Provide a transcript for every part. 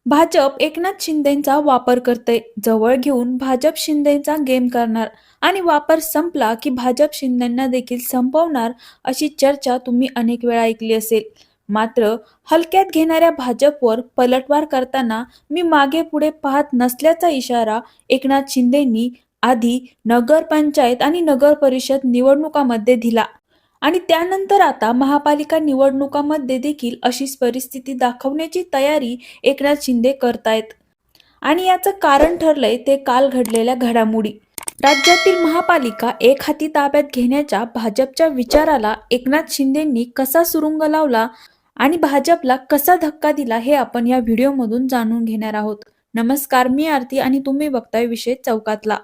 भाजप एकनाथ शिंदेंचा वापर करते, जवळ घेऊन भाजप शिंदेंचा गेम करणार आणि वापर संपला की भाजप शिंदेंना देखील संपवणार, अशी चर्चा तुम्ही अनेक वेळा ऐकली असेल. मात्र हलक्यात घेणाऱ्या भाजपवर पलटवार करताना मी मागे पुढे पाहत नसल्याचा इशारा एकनाथ शिंदेंनी आधी नगरपंचायत आणि नगर परिषद निवडणुकामध्ये दिला आणि त्यानंतर आता महापालिका निवडणुकामध्ये देखील अशीच परिस्थिती दाखवण्याची तयारी एकनाथ शिंदे करतायत. आणि याचं कारण ठरलंय ते काल घडलेल्या घडामोडी. राज्यातील महापालिका एक हाती ताब्यात घेण्याच्या भाजपच्या विचाराला एकनाथ शिंदेंनी कसा सुरुंग लावला आणि भाजपला कसा धक्का दिला, हे आपण या व्हिडिओमधून जाणून घेणार आहोत. नमस्कार, मी आरती आणि तुम्ही बघताय विषय चौकातला.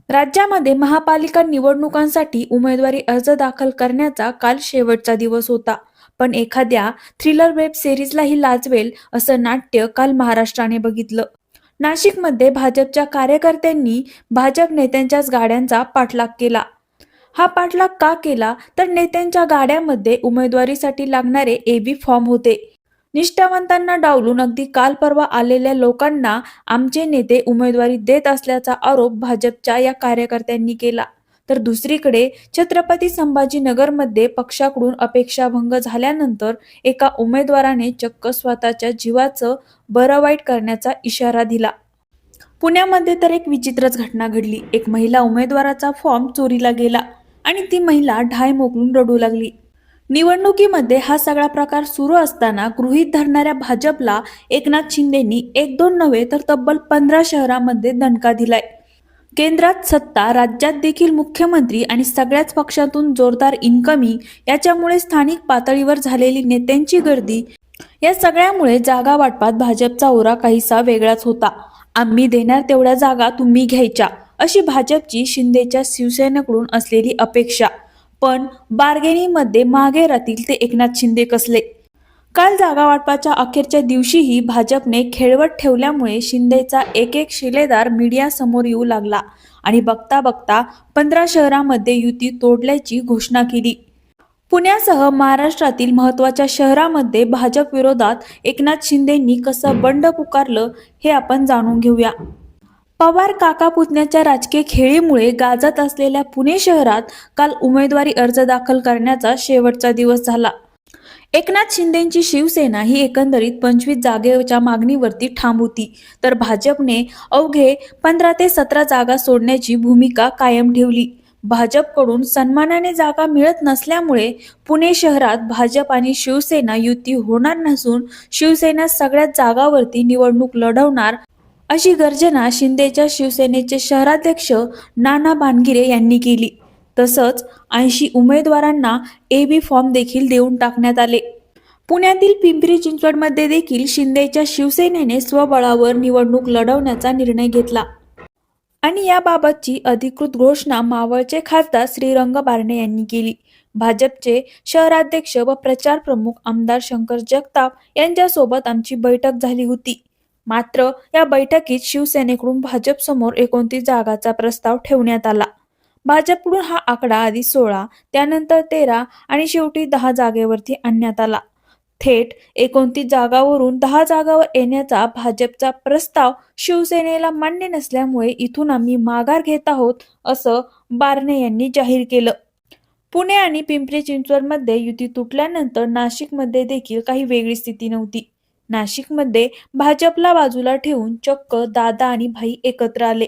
राज्यामध्ये महापालिका निवडणुकांसाठी उमेदवारी अर्ज दाखल करण्याचा काल शेवटचा दिवस होता. पण एखाद्या थ्रिलर वेब सिरीजलाही लाजवेल असं नाट्य काल महाराष्ट्राने बघितलं. नाशिकमध्ये भाजपच्या कार्यकर्त्यांनी भाजप नेत्यांच्याच गाड्यांचा पाठलाग केला. हा पाठलाग का केला तर नेत्यांच्या गाड्यामध्ये उमेदवारीसाठी लागणारे एबी फॉर्म होते. निष्ठावंतांना डावलून अगदी काल परवा आलेल्या लोकांना आमचे नेते उमेदवारी देत असल्याचा आरोप भाजपच्या या कार्यकर्त्यांनी केला. तर दुसरीकडे छत्रपती संभाजीनगरमध्ये पक्षाकडून अपेक्षाभंग झाल्यानंतर एका उमेदवाराने चक्क स्वतःच्या जीवाचं बरं वाईट करण्याचा इशारा दिला. पुण्यामध्ये तर एक विचित्रच घटना घडली. एक महिला उमेदवाराचा फॉर्म चोरीला गेला आणि ती महिला ढाय मोकळून रडू लागली. निवडणुकीमध्ये हा सगळा प्रकार सुरू असताना गृहीत धरणाऱ्या भाजपला एकनाथ शिंदेंनी 1-2 नव्हे तर तब्बल 15 शहरांमध्ये दणका दिलाय. केंद्रात सत्ता, राज्यात देखील मुख्यमंत्री आणि सगळ्याच पक्षातून जोरदार इन्कमिंग, याच्यामुळे स्थानिक पातळीवर झालेली नेत्यांची गर्दी, या सगळ्यामुळे जागा वाटपात भाजपचा ओरा काहीसा वेगळाच होता. आम्ही देणार तेवढ्या जागा तुम्ही घ्यायच्या, अशी भाजपची शिंदेच्या शिवसेनेकडून असलेली अपेक्षा. पण बार्गेनिंगमध्ये मागे राहतील ते एकनाथ शिंदे कसले. काल जागा वाटपाच्या अखेरच्या दिवशीही भाजपने खेळवट ठेवल्यामुळे शिंदेचा एक एक शिलेदार मीडियासमोर येऊ लागला आणि बघता बघता 15 शहरांमध्ये युती तोडल्याची घोषणा केली. पुण्यासह महाराष्ट्रातील महत्त्वाच्या शहरांमध्ये भाजप विरोधात एकनाथ शिंदेंनी कसं बंड पुकारलं, हे आपण जाणून घेऊया. पवार काका पुतण्याच्या राजकीय खेळीमुळे गाजत असलेल्या पुणे शहरात काल उमेदवारी अर्ज दाखल करण्याचा शेवटचा दिवस झाला. एकनाथ शिंदेंची शिवसेना ही एकंदरीत 25 जागेच्या मागणीवरती ठाम होती, तर भाजपने अवघे 15 ते 17 जागा सोडण्याची भूमिका कायम ठेवली. भाजपकडून सन्मानाने जागा मिळत नसल्यामुळे पुणे शहरात भाजप आणि शिवसेना युती होणार नसून शिवसेना सगळ्याच जागावरती निवडणूक लढवणार, अशी गर्जना शिंदेच्या शिवसेनेचे शहराध्यक्ष नाना बानगिरे यांनी केली. तसंच 80 उमेदवारांना एबी फॉर्म देखील देऊन टाकण्यात आले. पुण्यातील पिंपरी चिंचवडमध्ये देखील शिंदेच्या शिवसेनेने स्वबळावर निवडणूक लढवण्याचा निर्णय घेतला आणि याबाबतची अधिकृत घोषणा मावळचे खासदार श्रीरंग बारणे यांनी केली. भाजपचे शहराध्यक्ष व प्रचार प्रमुख आमदार शंकर जगताप यांच्यासोबत आमची बैठक झाली होती. मात्र या बैठकीत शिवसेनेकडून भाजपसमोर 29 जागाचा प्रस्ताव ठेवण्यात आला. भाजपकडून हा आकडा आधी 16, त्यानंतर 13 आणि शेवटी 10 जागेवरती आणण्यात आला. थेट 29 जागावरून 10 जागावर येण्याचा भाजपचा प्रस्ताव शिवसेनेला मान्य नसल्यामुळे इथून आम्ही माघार घेत आहोत, असं बारणे यांनी जाहीर केलं. पुणे आणि पिंपरी चिंचवडमध्ये युती तुटल्यानंतर नाशिकमध्ये देखील काही वेगळी स्थिती नव्हती. नाशिकमध्ये भाजपला बाजूला ठेवून चक्क दादा आणि भाई एकत्र आले.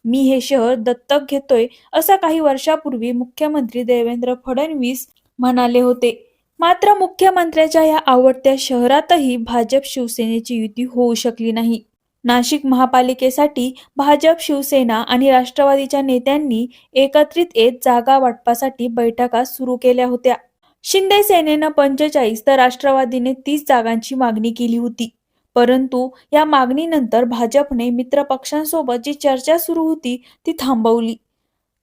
मी हे शहर दत्तक घेतोय, असं काही वर्षापूर्वी मुख्यमंत्री देवेंद्र फडणवीस म्हणाले होते. मात्र मुख्यमंत्र्याच्या या आवडत्या शहरातही भाजप शिवसेनेची युती होऊ शकली नाही. नाशिक महापालिकेसाठी भाजप, शिवसेना आणि राष्ट्रवादीच्या नेत्यांनी एकत्रित येत जागा वाटपासाठी बैठका सुरू केल्या होत्या. शिंदे सेनेनं 45 तर राष्ट्रवादीने 30 जागांची मागणी केली होती. परंतु या मागणीनंतर भाजपने मित्रपक्षांसोबत जी चर्चा सुरू होती ती थांबवली.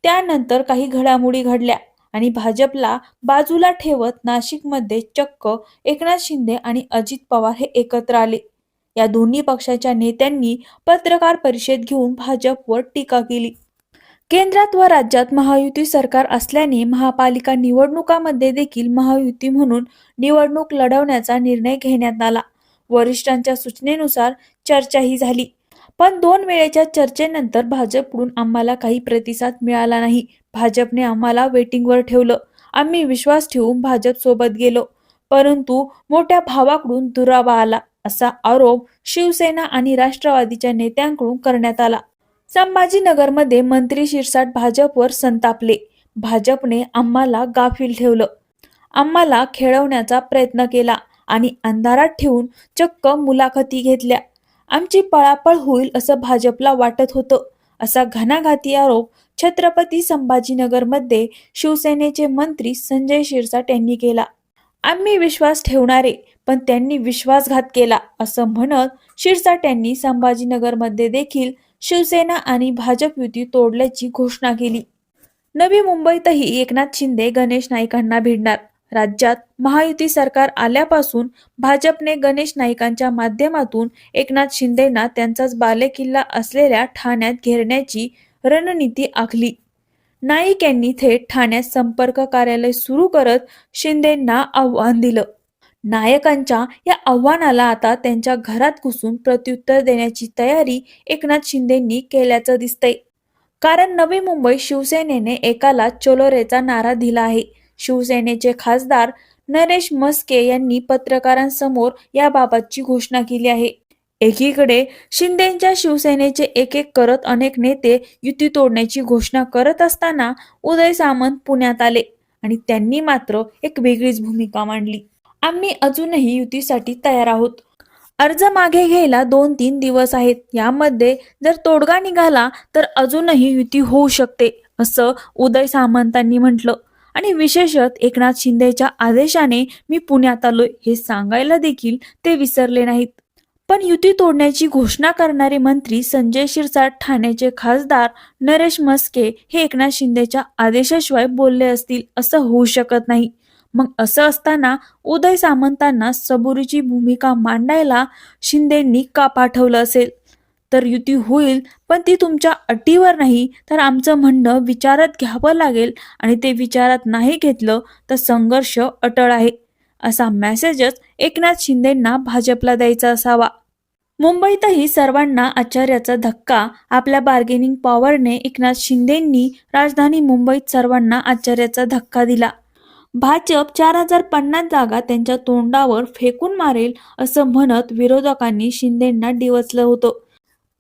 त्यानंतर काही घडामोडी घडल्या आणि भाजपला बाजूला ठेवत नाशिकमध्ये चक्क एकनाथ शिंदे आणि अजित पवार हे एकत्र आले. या दोन्ही पक्षाच्या नेत्यांनी पत्रकार परिषद घेऊन भाजपवर टीका केली. केंद्रात व राज्यात महायुती सरकार असल्याने महापालिका निवडणुकामध्ये देखील महायुती म्हणून निवडणूक लढवण्याचा निर्णय घेण्यात आला वरिष्ठांच्या सूचनेनुसार चर्चाही झाली. पण 2 वेळेच्या चर्चेनंतर भाजपकडून आम्हाला काही प्रतिसाद मिळाला नाही. भाजपने आम्हाला वेटिंगवर ठेवलं. आम्ही विश्वास ठेवून भाजप सोबत गेलो, परंतु मोठ्या भावाकडून दुरावा आला, असा आरोप शिवसेना आणि राष्ट्रवादीच्या नेत्यांकडून करण्यात आला. संभाजीनगरमध्ये मंत्री शिरसाट भाजपवर संतापले. भाजपने आम्हाला गाफील ठेवलं, आम्हाला खेळवण्याचा प्रयत्न केला आणि अंधारात ठेवून चक्क मुलाखती घेतल्या. आमची पळापळ होईल असं भाजपला वाटत होतं, असा घणाघाती आरोप छत्रपती संभाजीनगरमध्ये शिवसेनेचे मंत्री संजय शिरसाट यांनी केला. आम्ही विश्वास ठेवणारे, पण त्यांनी विश्वासघात केला, असं म्हणत शिरसाट यांनी संभाजीनगरमध्ये देखील शिवसेना आणि भाजप युती तोडल्याची घोषणा केली. नवी मुंबईतही एकनाथ शिंदे गणेश नाईकांना भिडणार. राज्यात महायुती सरकार आल्यापासून भाजपने गणेश नाईकांच्या माध्यमातून एकनाथ शिंदेंना त्यांचाच बालेकिल्ला असलेल्या ठाण्यात घेरण्याची रणनीती आखली. नाईक यांनी थेट ठाण्यात संपर्क कार्यालय सुरू करत शिंदेंना आव्हान दिलं. नायकांच्या या आव्हानाला आता त्यांच्या घरात घुसून प्रत्युत्तर देण्याची तयारी एकनाथ शिंदेंनी केल्याचं दिसतंय. कारण नवी मुंबई शिवसेनेने एकाला चलो रेचा नारा दिला आहे. शिवसेनेचे खासदार नरेश म्हस्के यांनी पत्रकारांसमोर याबाबतची घोषणा केली आहे. एकीकडे शिंदेंच्या शिवसेनेचे एक एक करत अनेक नेते युती तोडण्याची घोषणा करत असताना उदय सामंत पुण्यात आले आणि त्यांनी मात्र एक वेगळीच भूमिका मांडली. आम्ही अजूनही युतीसाठी तयार आहोत. अर्ज मागे घ्यायला 2-3 दिवस आहेत. यामध्ये जर तोडगा निघाला तर अजूनही युती होऊ शकते, असं उदय सामंतांनी म्हटलं. आणि विशेषतः एकनाथ शिंदेच्या आदेशाने मी पुण्यात आलोय हे सांगायला देखील ते विसरले नाहीत. पण युती तोडण्याची घोषणा करणारे मंत्री संजय शिरसाट, ठाण्याचे खासदार नरेश म्हस्के हे एकनाथ शिंदेच्या आदेशाशिवाय बोलले असतील असं होऊ शकत नाही. मग असं असताना उदय सामंतांना सबुरीची भूमिका मांडायला शिंदेंनी का पाठवलं असेल? तर युती होईल, पण ती तुमच्या अटीवर नाही, तर आमचं म्हणणं विचारात घ्यावं लागेल आणि ते विचारात नाही घेतलं तर संघर्ष अटळ आहे, असा मेसेजच एकनाथ शिंदेंना भाजपला द्यायचा असावा. मुंबईतही सर्वांना आश्चर्याचा धक्का. आपल्या बार्गेनिंग पॉवरने एकनाथ शिंदेंनी राजधानी मुंबईत सर्वांना आश्चर्याचा धक्का दिला. भाजप 4050 जागा त्यांच्या तोंडावर फेकून मारेल असं म्हणत विरोधकांनी शिंदेंना डिवचलं होतं.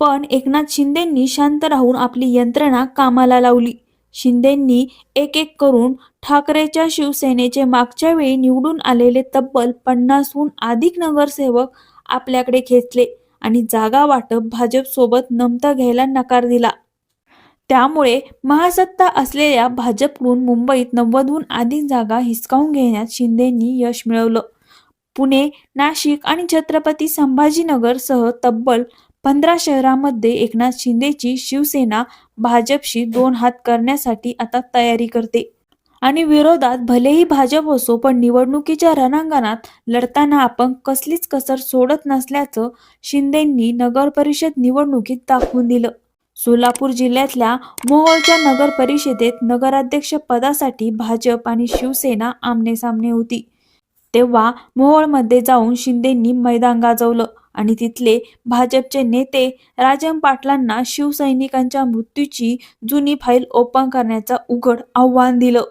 पण एकनाथ शिंदेंनी शांत राहून आपली यंत्रणा कामाला लावली. शिंदेंनी एक एक करून ठाकरेच्या शिवसेनेचे मागच्या वेळी निवडून आलेले तब्बल 50हून अधिक नगरसेवक आपल्याकडे खेचले आणि जागा वाटप भाजप सोबत नमतं घ्यायला नकार दिला. त्यामुळे महासत्ता असलेल्या भाजपकडून मुंबईत 90हून अधिक जागा हिसकावून घेण्यात शिंदेंनी यश मिळवलं. पुणे, नाशिक आणि छत्रपती संभाजीनगरसह तब्बल 15 शहरांमध्ये एकनाथ शिंदेची शिवसेना भाजपशी 2 हात करण्यासाठी आता तयारी करते. आणि विरोधात भलेही भाजप असो, पण निवडणुकीच्या रणांगणात लढताना आपण कसलीच कसर सोडत नसल्याचं शिंदेंनी नगरपरिषद निवडणुकीत दाखवून दिलं. सोलापूर जिल्ह्यातल्या मोहोळच्या नगर परिषदेत नगराध्यक्ष पदासाठी भाजप आणि शिवसेना आमनेसामने होती. तेव्हा मोहोळमध्ये जाऊन शिंदेंनी मैदान गाजवलं आणि तिथले भाजपचे नेते राजन पाटलांना शिवसैनिकांच्या मृत्यूची जुनी फाईल ओपन करण्याचं उघड आव्हान दिलं.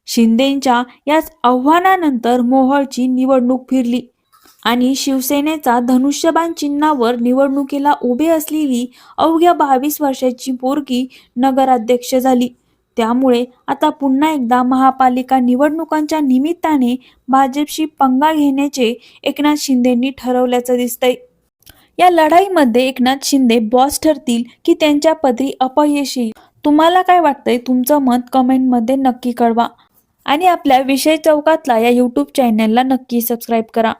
शिंदेंच्या याच आव्हानानंतर मोहोळची निवडणूक फिरली आणि शिवसेनेचा धनुष्यबाण चिन्हावर निवडणुकीला उभे असलेली अवघ्या 22 वर्षाची पोरगी नगराध्यक्ष झाली. त्यामुळे आता पुन्हा एकदा महापालिका निवडणुकांच्या निमित्ताने भाजपशी पंगा घेण्याचे एकनाथ शिंदेंनी ठरवल्याचं दिसतंय. या लढाईमध्ये एकनाथ शिंदे बॉस ठरतील की त्यांच्या पदरी अपयश येईल? तुम्हाला काय वाटतंय? तुमचं मत कमेंटमध्ये नक्की कळवा आणि आपल्या विषय चौकातला या यूट्यूब चॅनलला नक्की सबस्क्राईब करा.